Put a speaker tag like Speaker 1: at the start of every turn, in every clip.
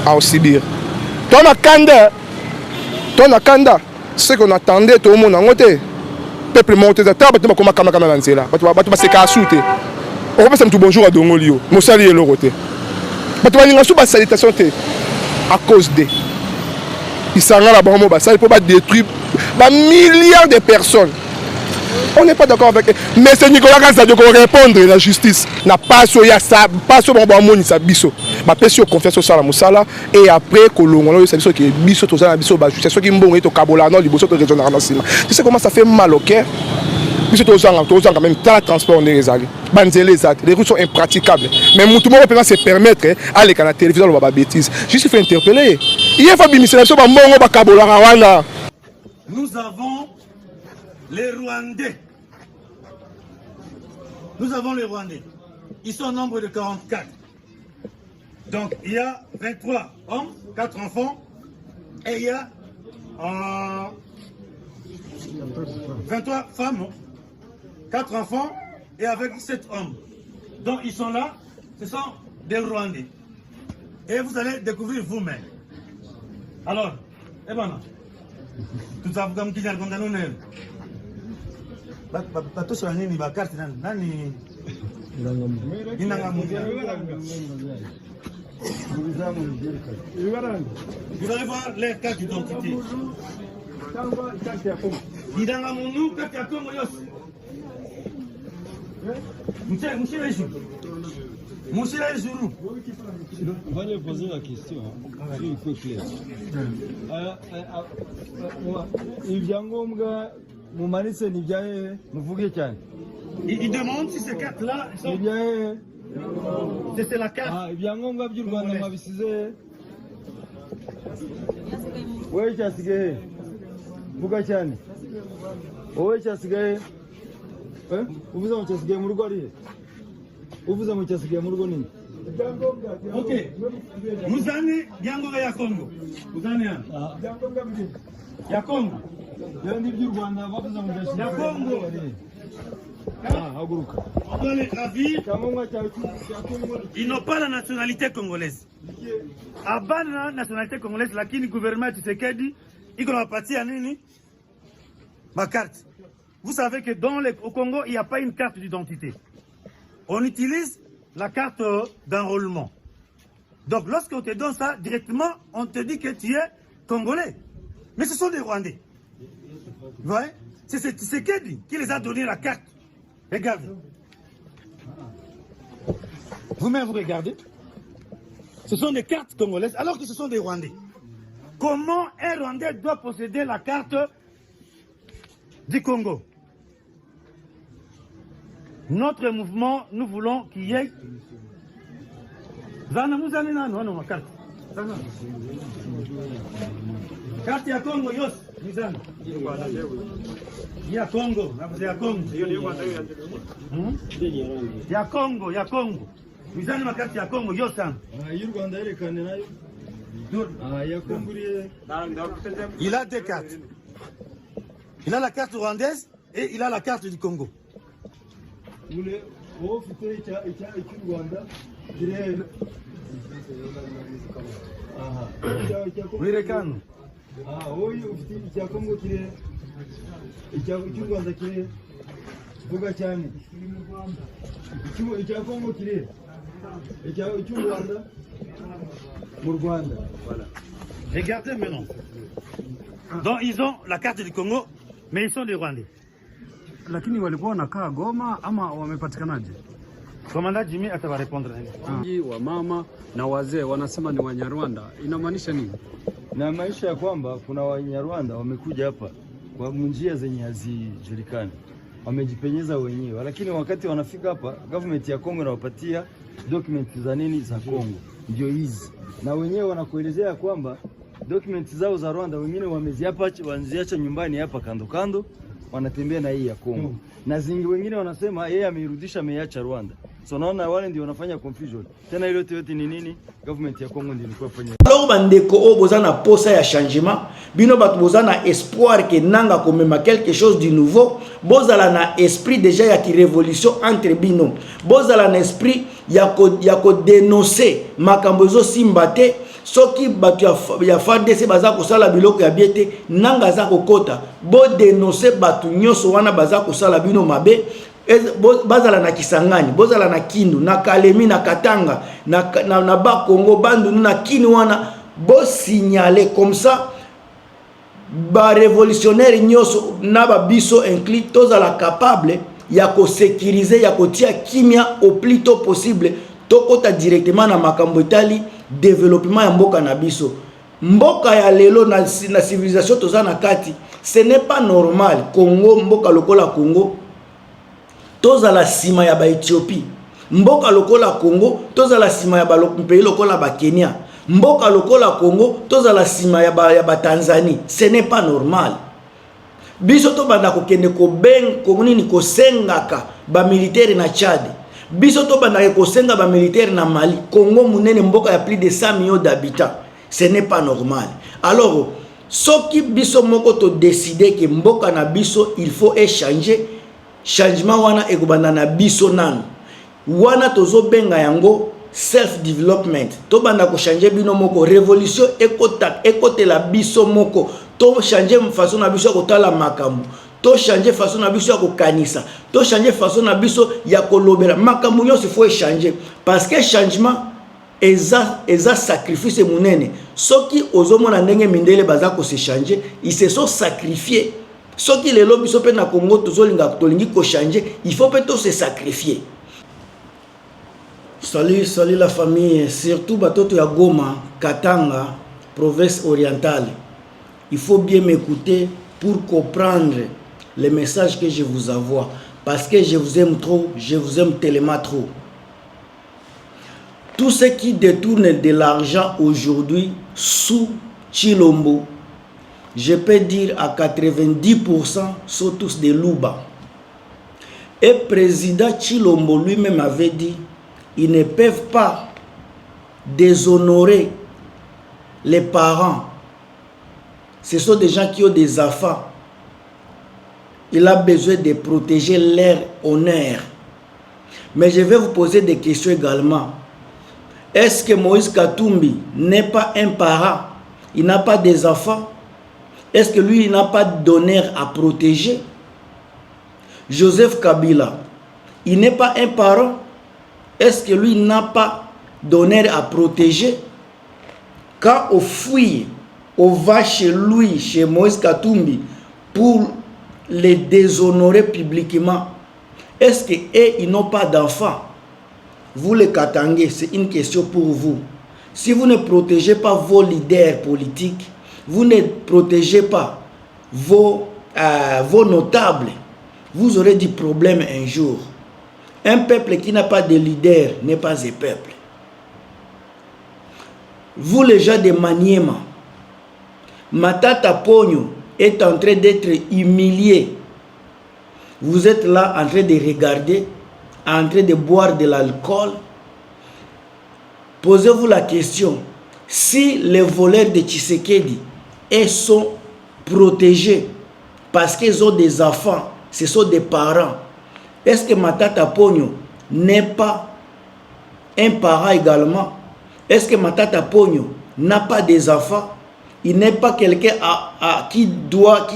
Speaker 1: à Sibir. Ton Kanda, ce qu'on attendait, tout le monde en côté. Peuple monté, tu vas comme Kamana Nzela, tu vas se casser. On va passer tout bonjour à Dongolio, Moussali et Loroté. Tu vas dire une salutation à cause de. Ils s'en vont là-bas, ça peut pas détruire milliards de personnes. On n'est pas d'accord avec eux. Mais c'est Nicolas Kazadio qui répondre à la justice. N'a pas sur ça, pas sur bon moni ça biso. Ma personne confiance au sala musala et après que l'on c'est ça qui est biso tout ça biso ba justice. C'est qui mbongo to kabola non liboso to régional national. Tu sais comment ça fait mal au cœur. Biso to ça quand même tant transport on les ali. Banzele zat, les routes sont impraticables. Mais tout le monde peut se permettre aller à la télévision le baba bêtise. Juste il faut interpeller. Il faut bimiser so ba mbongo ba kabola wana.
Speaker 2: Nous avons les Rwandais. Nous avons les Rwandais. Ils sont au nombre de 44. Donc, il y a 23 hommes, 4 enfants, et il y a 23 femmes, 4 enfants, et avec 7 hommes. Donc, ils sont là, ce sont des Rwandais. Et vous allez découvrir vous-même. Alors, eh ben, tout ça, comme qui vient de nous. Bato sur nini ba carte nani inangamu vous allez voir les cartes d'identité inangamu carte ya Congo yos Monsieur Zuru.
Speaker 3: On va lui poser la question. Il faut clair. Il vient
Speaker 2: il demande si ces cartes-là sont... C'est la carte.
Speaker 3: Ah, il vient oui, Chasigé. Bougachani. Oui, Chasigé. Vous avez Chasigé Murgori. Vous avez Chasigé Murgoni.
Speaker 2: Ok. Vous avez Yango ya Congo. Vous avez ya Congo. Ya Congo. On doit les ravir. Ils n'ont pas la nationalité congolaise. Avant la nationalité congolaise, le gouvernement Tshisekedi, il va partir à Nini. Ma carte. Vous savez que au Congo, il n'y a pas une carte d'identité. On utilise la carte d'enrôlement. Donc, lorsqu'on te donne ça, directement, on te dit que tu es congolais. Mais ce sont des Rwandais. Vous voyez? C'est Tshisekedi qui les a donné la carte. Regardez. Vous-même, vous regardez. Ce sont des cartes congolaises, alors que ce sont des Rwandais. Comment un Rwandais doit posséder la carte du Congo? Notre mouvement, nous voulons qu'il y ait... Non, ma carte. Carte ya Congo, Yos. Ya Congo, ya Congo. Ya Congo, ya Congo. Mizani ma carte ya Congo, Yos. Il a deux cartes. Il a la carte rwandaise et il a la carte du Congo. Wirekano.
Speaker 3: Huyu cha Kongo kile cha Rwanda kile vuga cyane. Cha Kongo kile cha Rwanda mu Rwanda.
Speaker 2: Voilà. Regardez maintenant. Donc ils ont la carte du Congo, mais ils sont des Rwandais.
Speaker 4: Lakini walikuwa wanakaa Goma ama wamepatikanaje?
Speaker 2: Komanda Jimmy atawarepondre.
Speaker 4: Wa mama na wazee wanasema ni Wanyarwanda. Inamaanisha nini?
Speaker 3: Na maisha ya kwamba kuna Wanyarwanda wamekuja hapa kwa njia zenye hazijulikani. Wamejipenyeza wenyewe, lakini wakati wanafika hapa government ya Kongo inawapatia document za nini za Kongo. Ndio hizi. Na wenyewe wanakuelezea kwamba document zao za Rwanda wengine wameziacha nyumbani hapa kando kando, wanatembea na hii ya Kongo. Na zingi wengine wanasema yeye ameirudisha ameacha Rwanda. So naona wale ndio wanafanya confusion. Tena ile yote ni nini? Government ya Kongo ndio ilikuwa fanya.
Speaker 5: Alors bandeko o bozana posa ya changement, bino bat bozana espoir que nanga komema quelque chose de nouveau, bozala na esprit déjà ya ki révolution entre bino. Bozala na esprit ya ko dénoncer makambo zo simbate soki batu ya FARDC baza kosala biloko ya biete nanga za kokota bo dénoncer batu nyoso wana baza kosala bino mabe bazala na Kisangani bozala na Kindu na Kalemi na Katanga na ba Congo bandu na kini wana bo signaler comme ça ba révolutionnaire nyoso na ba biso inclus tozala capable ya ko sécuriser ya ko tia kimia au plus tôt possible tokota directement na makambo etali développement ya mboka na biso mboka ya lelo na civilisation toza na kati ce n'est pas normal Congo mboka lokola Congo tozala sima ya ba Ethiopie mboka lokola Congo tozala sima ya ba pays lokola ba Kenya mboka lokola Congo tozala sima ya ba Tanzanie ce n'est pas normal biso to banda ko kende ko ben ko nini ko sengaka ba militaire na Tchad biso to banda ko senga ba militaire na Mali Congo munene mboka ya plus de 100 millions d'habitants ce n'est pas normal alors soki biso moko to décider que mboka na biso il faut échanger changement wana ekobanda na biso nanu wana tozo benga yango self development to banda ko changer bino moko révolution ekotela biso moko to changer façon na biso ko tala makambo to changer façon na biso ko kanisa to changer façon na biso ya kolobela makambo nyonso faut changer parce que changement eza sacrifice munene soki ozomona ndenge mindele baza ko se changer ils se sont sacrifiés soki lelo biso pe na Congo tozolinga tolingi ko changer il faut peut se sacrifier. Salut la famille, surtout batoto ya Goma, Katanga, province orientale. Il faut bien m'écouter pour comprendre les messages que je vous envoie. Parce que je vous aime trop, je vous aime tellement trop. Tous ceux qui détournent de l'argent aujourd'hui sous Tshilombo, je peux dire à 90% sont tous des louba. Et président Tshilombo lui-même avait dit ils ne peuvent pas déshonorer les parents. Ce sont des gens qui ont des enfants. Il a besoin de protéger leur honneur. Mais je vais vous poser des questions également. Est-ce que Moïse Katumbi n'est pas un parent? Il n'a pas des enfants? Est-ce que lui, il n'a pas d'honneur à protéger? Joseph Kabila, il n'est pas un parent? Est-ce que lui n'a pas d'honneur à protéger? Quand on fouille, on va chez lui, chez Moïse Katumbi, pour les déshonorer publiquement, est-ce qu'ils n'ont pas d'enfants? Vous les Katangais, c'est une question pour vous. Si vous ne protégez pas vos leaders politiques, vous ne protégez pas vos notables, vous aurez du problème un jour. Un peuple qui n'a pas de leader n'est pas un peuple. Vous les gens de Maniema, Matata Pogno est en train d'être humilié. Vous êtes là en train de regarder, en train de boire de l'alcool. Posez-vous la question, si les voleurs de Tshisekedi sont protégés parce qu'ils ont des enfants, ce sont des parents, est-ce que Matata Pogno n'est pas un parent également? Est-ce que Matata Pogno n'a pas des enfants? Il n'est pas quelqu'un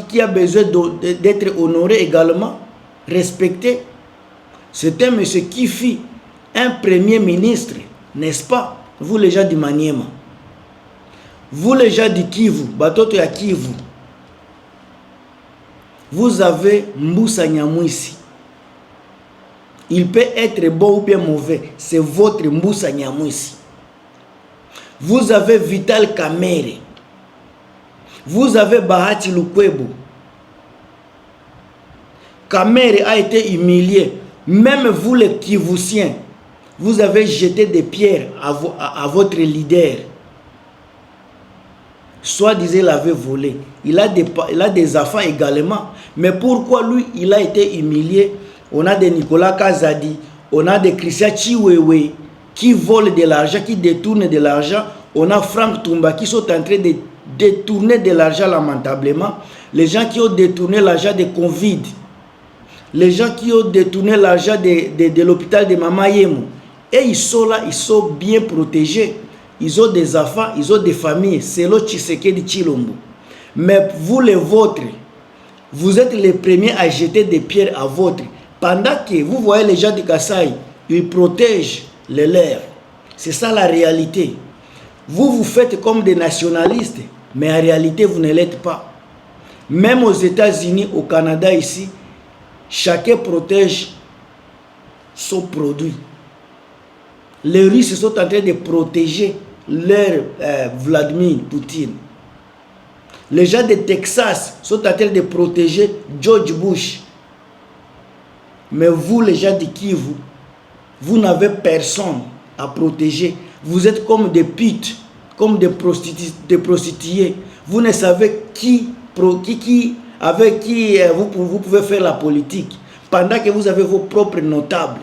Speaker 5: qui a besoin d'être honoré également, respecté? C'est un monsieur qui fit un premier ministre, n'est-ce pas? Vous les gens du Maniema, vous les gens du Kivu, Batoto ya Kivu, vous avez Mbusa Nyamwisi. Il peut être bon ou bien mauvais, c'est votre Mbusa Nyamwisi. Vous avez Vital Kamerhe, vous avez Bahati Lukwebo. Kamerhe a été humilié. Même vous les Kivusiens, vous avez jeté des pierres à votre leader. Soit-disant il avait volé. Il a des enfants également. Mais pourquoi lui, il a été humilié? On a des Nicolas Kazadi, on a des Christian Chiwewe qui volent de l'argent, qui détournent de l'argent. On a Franck Toumba qui sont en train de détourner de l'argent lamentablement. Les gens qui ont détourné l'argent de Covid. Les gens qui ont détourné l'argent de l'hôpital de Mama Yemo. Et ils sont là, ils sont bien protégés. Ils ont des enfants, ils ont des familles. C'est le Tshisekedi Chilombo. Mais vous, les vôtres, vous êtes les premiers à jeter des pierres à votre. Pendant que vous voyez les gens de Kasaï, ils protègent les leurs. C'est ça la réalité. Vous vous faites comme des nationalistes, mais en réalité, vous ne l'êtes pas. Même aux États-Unis, au Canada, ici, chacun protège son produit. Les Russes sont en train de protéger leur Vladimir Poutine. Les gens de Texas sont en train de protéger George Bush. Mais vous, les gens de Kivu, vous n'avez personne à protéger. Vous êtes comme des putes, comme des prostituées. Vous ne savez avec qui vous pouvez faire la politique. Pendant que vous avez vos propres notables.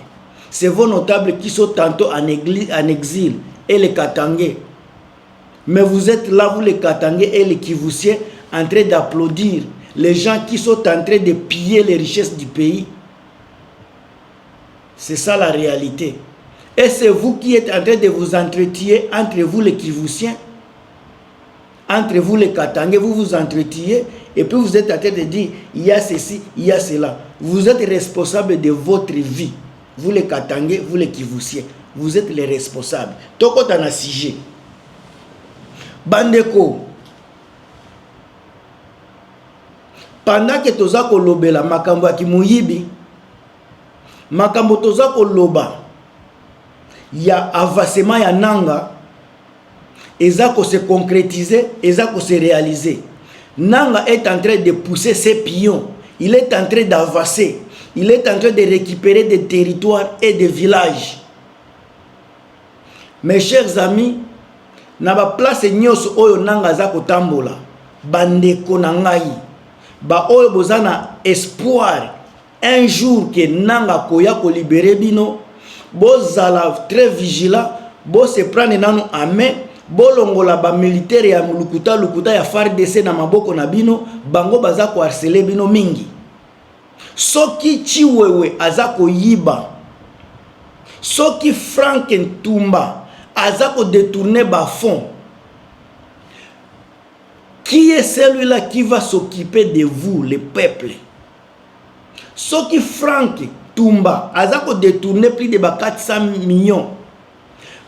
Speaker 5: C'est vos notables qui sont tantôt en exil et les Katangais. Mais vous êtes là, vous les Katangais et les Kivussiens, en train d'applaudir les gens qui sont en train de piller les richesses du pays. C'est ça la réalité. Et c'est vous qui êtes en train de vous entretenir entre vous les Kivussiens, entre vous les Katangais, vous vous entretenez et puis vous êtes en train de dire il y a ceci, il y a cela. Vous êtes responsable de votre vie. Vous les Katangais, vous les Kivussiens, vous êtes les responsables. Toko tana sujet. Bandeko. Pendant que toza ko lobela makambo ya kimuyibi, makambo toza ko loba ya avancement ya nanga, eza ko se concrétiser, eza ko se réaliser. Nanga est en train de pousser ses pions, il est en train d'avancer. Il est en train de récupérer des territoires et des villages. Mes chers amis, na ba place nyos oyo nanga za kotambola, bandeko na ngai, ba oyo bozana espoir un jour que nanga koya ko libérer bino, bozala très vigilant, bo se prendre nanu en main, bolongola ba militaire ya lukuta ya FARDC na maboko na bino, bango baza ko harceler bino mingi. Soki Chiwewe azako yiba, soki Frank Ntumba azako détourner bas fonds, qui est celui-là qui va s'occuper de vous, le peuple? Soki Frank Ntumba azako détourner plus de 400 millions,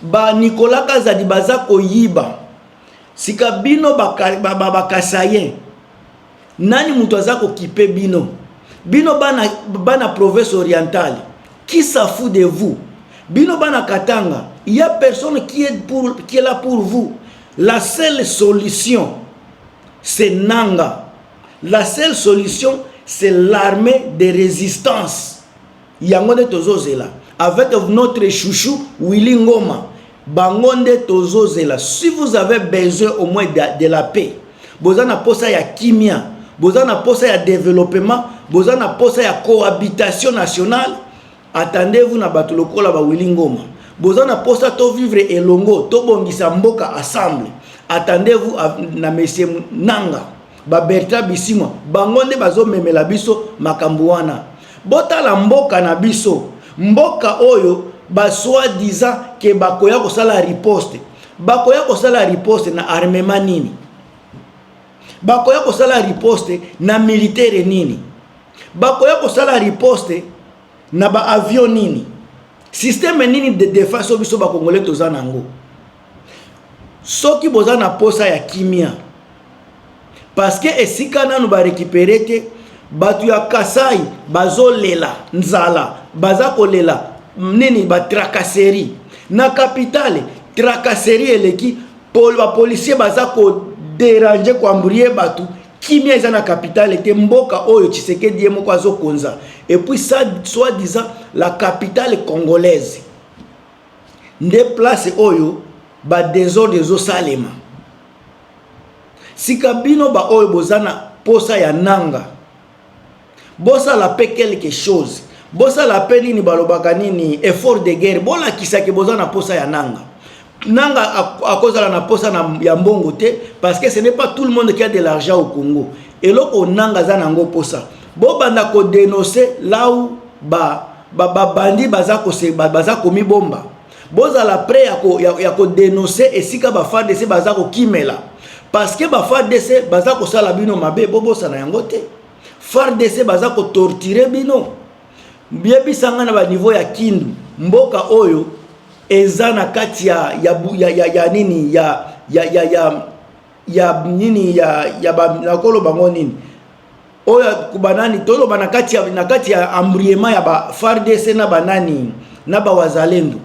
Speaker 5: ba Nicolas Kazadi bazako yiba, sika bino bakasayen, nani mutu azako occuper bino? Bino bana province orientale, qui s'en fout de vous? Bino bana Katanga, il y a personne qui est là pour vous. La seule solution, c'est Nanga. La seule solution, c'est l'armée de résistance. Yangonde Tozozela. Avec notre chouchou, Willy Ngoma. Bangonde Tozozela. Si vous avez besoin au moins de la paix, vous avez posa ya kimia, vous avez posa ya développement, vous avez posa ya cohabitation nationale, attendez-vous na batulokola ba Willy Ngoma. Vous avez posa to vivre elongo, to bongisa mboka ensemble. Attendez-vous na monsieur Nanga, ba Bertrand Bisimwa, bangonde bazo memela biso makambuana. Bota la mboka na biso, mboka oyo ba soi-disant ke bakoya ko sala riposte. Bakoya ko sala riposte na armement nini? Bakoya ko sala riposte na militaire nini? Bakoya ko sala riposte na ba avion nini? Système nini de défense biso ba congolais toza nango? Soki boza na posa ya kimia. Parce que esika nanu ba récupérer te batu ya Kasai bazolela nzala, bazako lela nini ba tracasserie. Na capitale tracasserie eleki ba policier bazako déranger ko embrouiller batu. Kimia eza na capitale te mboka oyo Tshisekedi yemo kwa zokonza. Et puis ça soi-disant la capitale congolaise. Nde place oyo ba désordre zo salema. Si kabino ba oyo bozana posa ya nanga. Bosa la paix quelque chose. Bosa la paix nini balobaka nini effort de guerre. Bola kisaki bozana posa ya nanga. Nanga à cause de la posa na ya mbongo te parce que ce n'est pas tout le monde qui a de l'argent au Congo. Et là on nanga za nango posa. Bo banda ko dénoncer là où ba bandi baza ko mi bomba. bozala prêt ya ko dénoncer esika ba FARDC baza ko kimela parce que ba FARDC baza ko sala bino mabe bobosa na yango te. FARDC baza ko torturer bino biebi sanga na ba niveau ya Kindu mboka oyo eza na kati ya nini ya ba nakolo bango nini oya kubanani tolo na kati ya ambriema ya ba FARDC na banani na ba wazalendo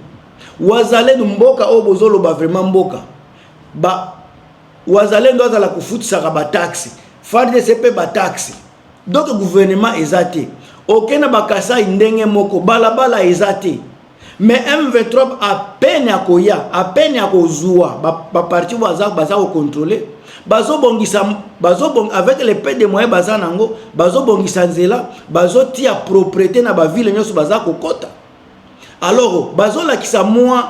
Speaker 5: mboka oyo bozolo ba vraiment mboka ba wazalendo azala kufutisa ba taxi FARDC pe ba taxi donc gouvernement ezate okena bakasa ndenge moko balabala ezate mais M23 à peine à kozua ba parti baza ko contrôler bazo bongisa avec les peu de moyens baza nango bazo bongisa nzela bazo tia propriété na ba ville nyoso baza ko kota. Alors bazo la kisa moi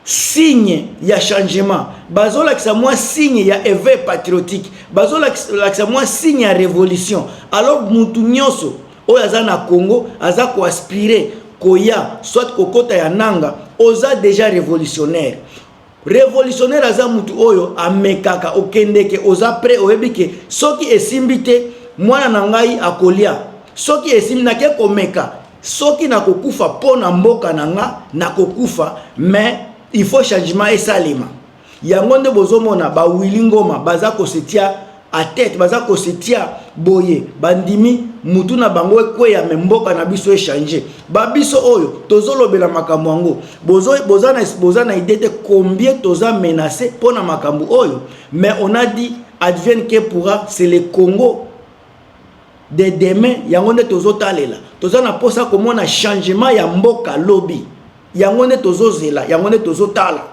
Speaker 5: signe ya changement, bazo la kisa moi signe ya éveil patriotique, bazo la kisa moi signe ya révolution. Alors mutu nyoso oyo aza na Congo aza ko aspirer koya soit kokota ya nanga oza déjà révolutionnaire aza mutu oyo amekaka okendeke oza prêt oyebike soki esimbite mwana na ngai akolia soki esimbi nake komeka soki nakokufa pona mboka nanga nakokufa mais il faut changement esalema yango nde bozomona ba Willy Ngoma baza kosetia à tête baza kosetia boye bandimi mutu na bango ekweya memboka na biso échanger ba biso oyo tozolobela makambo yango boza na idée de combien toza menacé pona makambo oyo mais on a dit advienne que pourra c'est le Congo de demain yango nde tozotalela toza na posa komona changement ya mboka lobby yango nde tozozela yango nde tozotala.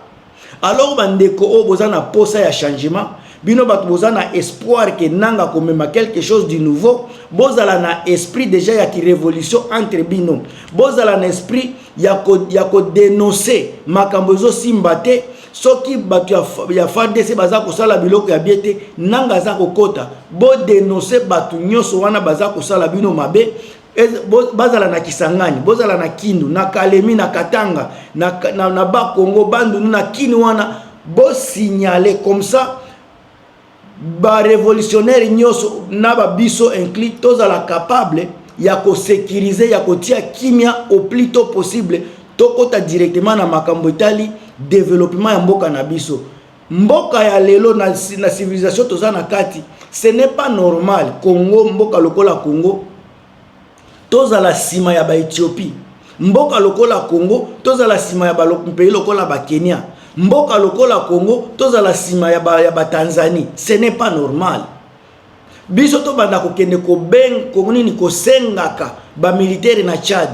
Speaker 5: Alors bandeko o boza na posa ya changement bino bato boza na espoir que nanga komema quelque chose de nouveau bozala na esprit déjà ya ki révolution entre bino bozala na esprit ya ko dénoncer makambo zo simbate soki bato ya FARDC baza ko sala biloko ya biete nanga za kokota bo dénoncer bato nyoso wana baza ko sala bino mabe bazala na Kisangani bozala na Kindu na Kalemi na Katanga na ba Congo bandu na kini wana bo signaler comme ça ba révolutionnaire nyoso na ba biso inclus tozala capable ya ko sécuriser ya ko tia kimia au plus tôt possible tokota directement na makambo etali développement ya mboka na biso mboka ya lelo na civilisation tozana kati ce n'est pas normal Congo mboka lokola Congo tozala sima ya ba Ethiopie mboka lokola Congo tozala sima ya ba pays lokola ba Kenya mboka lokola Congo tozala sima ya ba Tanzanie. Ce n'est pas normal biso to banda ko kende ko ben ko nini ko sengaka ba militaire na Tchad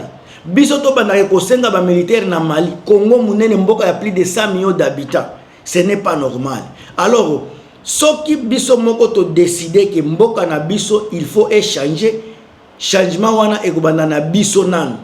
Speaker 5: biso to banda ko senga ba militaire na Mali. Congo munene mboka ya plus de 100 millions d'habitants. Ce n'est pas normal. Alors soki biso moko to décider que mboka na biso il faut échanger changement wana ekobanda na biso nanu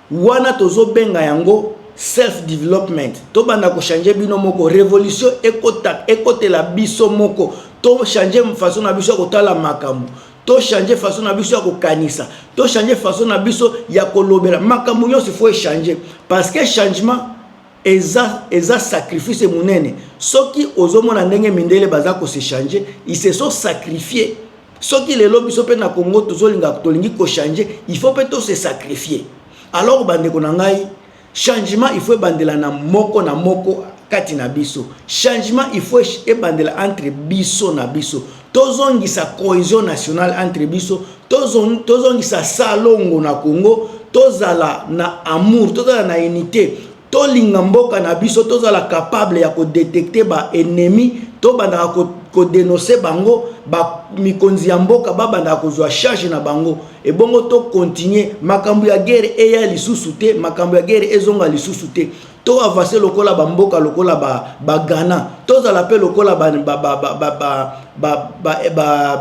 Speaker 5: wana tozo benga yango self development to banda ko changer bino moko révolution ekote la biso moko to changer façon na biso ko tala makambo to changer façon na biso ko kanisa to changer façon na biso ya kolobela makambo nyonso faut changer parce que changement eza sacrifice munene soki ozomona ndenge mindele baza ko se changer ils se sont sacrifiés. Soki lelo biso pe na Congo tozolinga tolingi ko changer il faut peut se sacrifier. Alors bande ko ngai changement il faut bandela na moko kati na biso changement il faut bandela entre biso na biso tozongisa cohésion nationale entre biso tozongisa salongo na Congo tozala na amour tozala na unité tolinga mboka na biso tozala capable ya ko détecter ba ennemi to banda ko dénoncer bango ba mikonzi ya mboka babanda ko zwa charge na bango et bongo to continuer makambo ya guerre eya lisusu te makambo ya guerre ezonga lisusu te to avancer lokola ba mboka lokola ba Ghana tozala pe lokola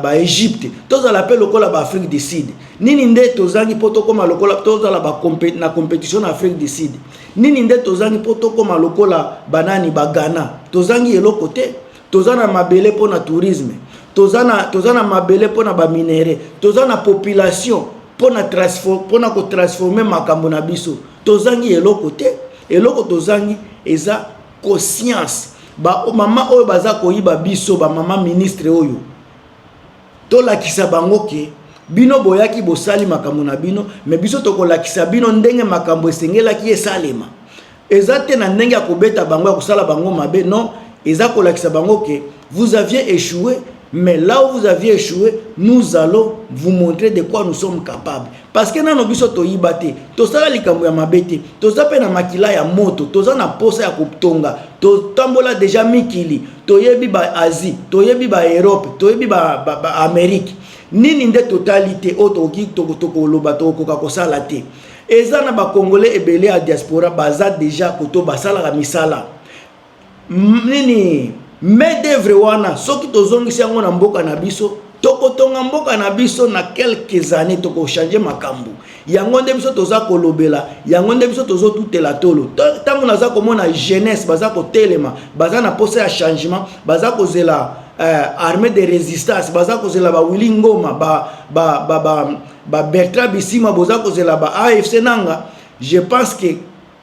Speaker 5: ba Egypte tozala pe lokola ba Afrique du Sud nini nde tozangi poto koma lokola tozala ba na compétition na Afrique du Sud nini nde tozangi poto koma lokola banani ba Ghana tozangi eloko te tozana mabele pona tourisme tozana mabele pona ba minere tozana population pona ko transformer makambo na biso tozangi eloko te eloko tozangi eza conscience ba mama oyo baza koyiba biso ba mama ministre oyo tolakisa bango ke bino boyaki bosali makambo na bino mais biso tokolakisa bino ndenge makambo esengelaki esalema eza te na ndenge ya kobeta bango ya kosala bango mabe non eza kolakisa bango ke vous aviez échoué mais là où vous aviez échoué nous allons vous montrer de quoi nous sommes capables parce que nano biso toyiba te tosala likambo ya mabe te toza pe na makila ya moto toza na posa ya kotonga totambola déjà mikili toyebi ba Asie toyebi ba Europe toyebi ba Amérique nini nde totalité otoki tokoloba tokoka kosala te eza na ba congolais ebele ya diaspora baza déjà koto basala ka misala nini main d'œuvre wana soki tozongisi yango na mboka na biso tokotonga mboka na biso na quelques années toko changer makambo yango nde biso toza kolobela yango nde biso tozo tutela tolo tango naza komona jeunesse baza kotelema baza na posa ya changement baza kozela armée de résistance baza kozela ba Willy Ngoma ba Bertrand Bisimwa baza kozela ba AFC nanga je pense que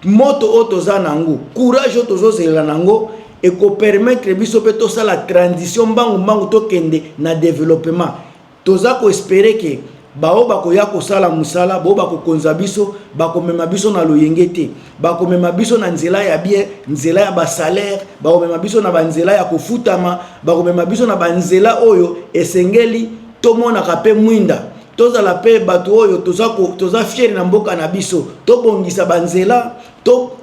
Speaker 5: moto otoza nango courage otozo zela nango et ko permettre biso pe to la transition mbangu to kende na développement toza ko espérer que bao bako ya ko sala musala bao bako konza biso bako mema biso na loyengete bako mema biso na nzela ya bien nzela ya ba salaire bako mema biso na banzela ya kofutama bako mema biso na banzela oyo esengeli to mona ka pe mwinda toza la pe bato oyo toza fier na mboka na biso to bongisa banzela to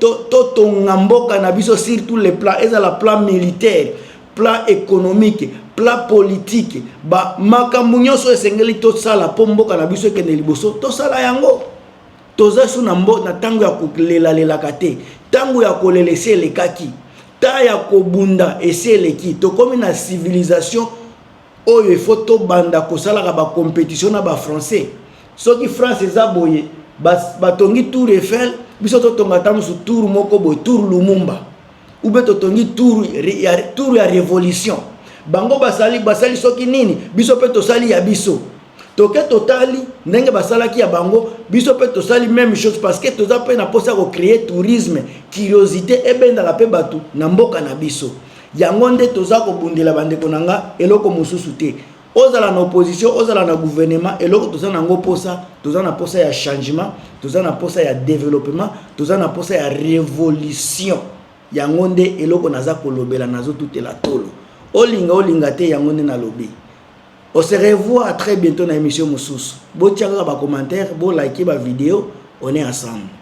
Speaker 5: mboka na biso sur tous les plans eza la plan militaire plan économique plan politique ba makambo nyonso esengeli to sala po mboka na biso ekende liboso to sala yango toza su na na tango ya kolela kate tango ya kolelese lekaki ta ya kobunda eseleki to komi na civilisation oyo faut to banda kosala ka ba compétition na ba français soki France eza boye batongi Tour Eiffel biso to tonga tamu su tour moko boye tour Lumumba ou be to tongi tour ya révolution bango basali soki nini biso pe to sali ya biso toke totali ndenge basalaki ya bango biso pe to sali même chose parce que toza pe na posa ko créer tourisme curiosité ebenda la pe batu na mboka na biso yango nde toza ko bundela bandeko nanga eloko mususu te ozala na opposition ozala na gouvernement eloko toza nango posa toza na posa ya changement toza na posa ya développement toza na posa ya révolution yango nde eloko naza kolobela nazo tutela tolo olinga te yango nde na lobi. On se revoit très bientôt dans l'émission Moussous. Bon tiens ba commentaire, bon like ba vidéo, on est ensemble.